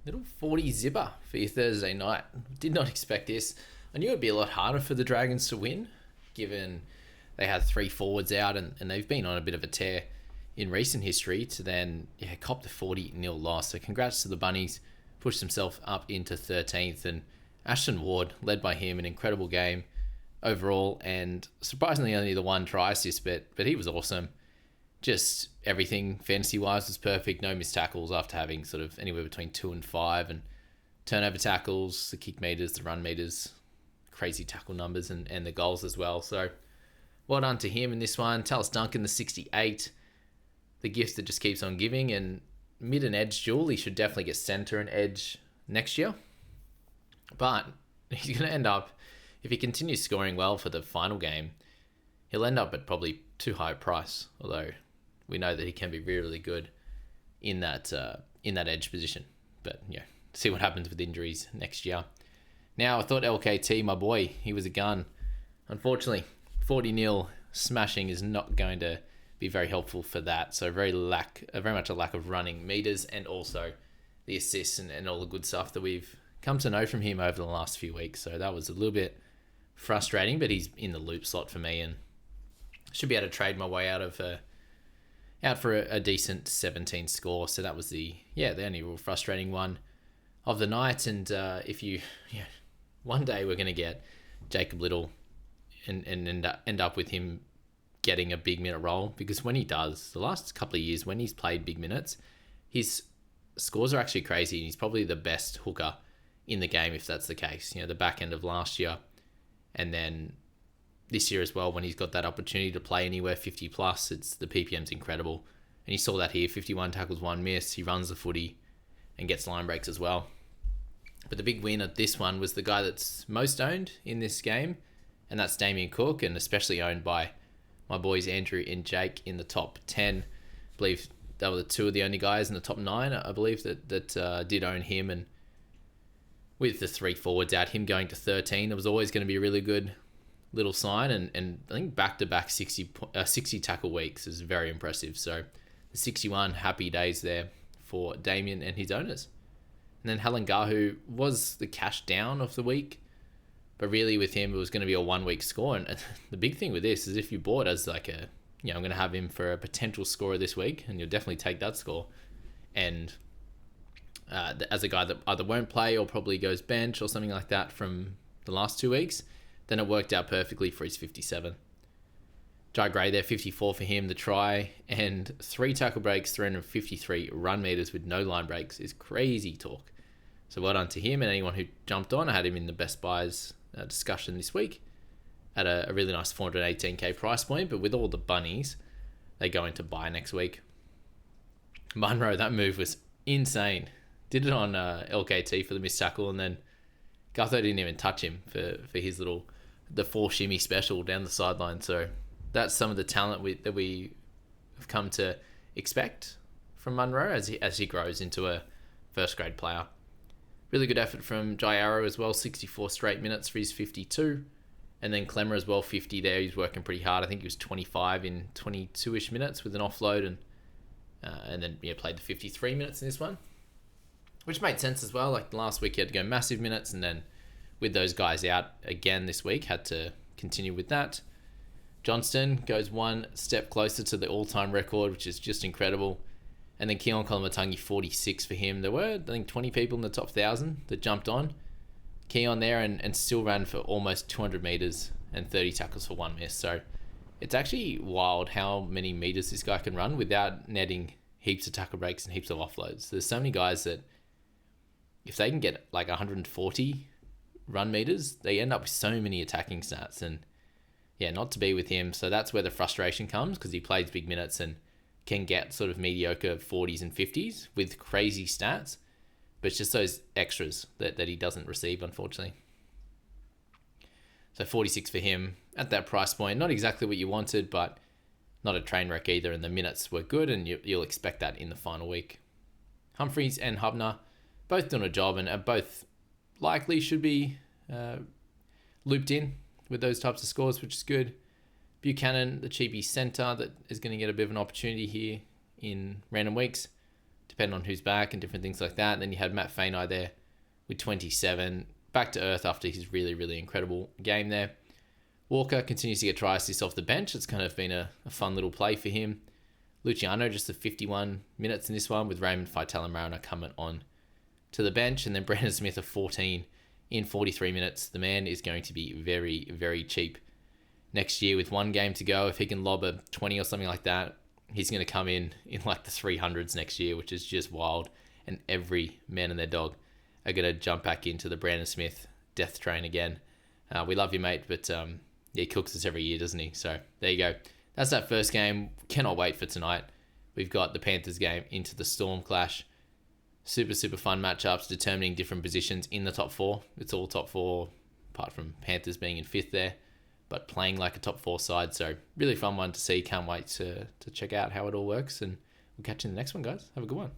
Little 40 zipper for your Thursday night. Did not expect this. I knew it'd be a lot harder for the Dragons to win, given they had three forwards out and they've been on a bit of a tear in recent history to then cop the 40-0 loss. So congrats to the Bunnies. Pushed himself up into 13th, and Ashton Ward, led by him, an incredible game overall, and surprisingly only the one try assist, but he was awesome. Just everything fantasy-wise was perfect. No missed tackles after having sort of anywhere between 2 and 5, and turnover tackles, the kick meters, the run meters, crazy tackle numbers, and the goals as well. So well done to him in this one. Tallis Duncan, the 68, the gift that just keeps on giving, and mid and edge duel. He should definitely get centre and edge next year. But he's going to end up, if he continues scoring well for the final game, he'll end up at probably too high a price. Although we know that he can be really good in that edge position. But yeah, see what happens with injuries next year. Now, I thought LKT, my boy, he was a gun. Unfortunately, 40-0 smashing is not going to be very helpful for that. So very much a lack of running meters, and also the assists and all the good stuff that we've come to know from him over the last few weeks. So that was a little bit frustrating, but he's in the loop slot for me and should be able to trade my way out for a decent 17 score. So that was the only real frustrating one of the night. And one day we're going to get Jacob Little and end up with him getting a big minute role, because when he does, the last couple of years when he's played big minutes, his scores are actually crazy, and he's probably the best hooker in the game if that's the case. The back end of last year and then this year as well, when he's got that opportunity to play anywhere 50 plus, it's the PPM's incredible. And you saw that here, 51 tackles, 1 miss. He runs the footy and gets line breaks as well. But the big win of this one was the guy that's most owned in this game, and that's Damien Cook, and especially owned by my boys Andrew and Jake in the top 10. I believe they were the two of the only guys in the top 9, I believe, that did own him. And with the three forwards out, him going to 13, it was always going to be a really good little sign. And I think back-to-back 60 tackle weeks is very impressive. So the 61, happy days there for Damien and his owners. And then Halangahu was the cash down of the week. But really with him, it was going to be a 1 week score. And the big thing with this is if you bought as like I'm going to have him for a potential scorer this week, and you'll definitely take that score. And as a guy that either won't play or probably goes bench or something like that from the last 2 weeks, then it worked out perfectly for his 57. Jai Gray there, 54 for him, the try, and 3 tackle breaks, 353 run meters with no line breaks is crazy talk. So well done to him and anyone who jumped on. I had him in the best buys discussion this week at a really nice 418k price point, but with all the bunnies, they go into buy next week. Munro, that move was insane. Did it on LKT for the missed tackle, and then Gutho didn't even touch him for his the 4 shimmy special down the sideline. So that's some of the talent that we have come to expect from Munro as he grows into a first grade player. Really good effort from Jai Arrow as well, 64 straight minutes for his 52. And then Clemmer as well, 50 there. He's working pretty hard. I think he was 25 in 22-ish minutes with an offload, and then played the 53 minutes in this one, which made sense as well. Like last week, he had to go massive minutes, and then with those guys out again this week, had to continue with that. Johnston goes one step closer to the all-time record, which is just incredible. And then Keon Kolomatangi, 46 for him. There were, I think, 20 people in the top 1,000 that jumped on. Keon there and still ran for almost 200 meters and 30 tackles for 1 miss. So it's actually wild how many meters this guy can run without netting heaps of tackle breaks and heaps of offloads. There's so many guys that if they can get like 140 run meters, they end up with so many attacking stats. And not to be with him. So that's where the frustration comes, because he plays big minutes and can get sort of mediocre 40s and 50s with crazy stats, but it's just those extras that he doesn't receive, unfortunately. So 46 for him at that price point. Not exactly what you wanted, but not a train wreck either, and the minutes were good, and you'll expect that in the final week. Humphreys and Hubner, both doing a job, and both likely should be looped in with those types of scores, which is good. Buchanan, the cheapie centre that is going to get a bit of an opportunity here in random weeks. depending on who's back and different things like that. And then you had Matt Fainai there with 27, back to earth after his really, really incredible game there. Walker continues to get try assists off the bench. It's kind of been a fun little play for him. Luciano just the 51 minutes in this one, with Raymond, Faitel and Mariner coming on to the bench. And then Brandon Smith of 14 in 43 minutes. The man is going to be very, very cheap next year with one game to go. If he can lob a 20 or something like that, he's going to come in like the 300s next year, which is just wild. And every man and their dog are going to jump back into the Brandon Smith death train again. We love you, mate, but he cooks us every year, doesn't he? So there you go. That's that first game. Cannot wait for tonight. We've got the Panthers game into the Storm clash. Super, super fun matchups, determining different positions in the top four. It's all top four, apart from Panthers being in fifth there, but playing like a top four side. So really fun one to see. Can't wait to check out how it all works, and we'll catch you in the next one, guys. Have a good one.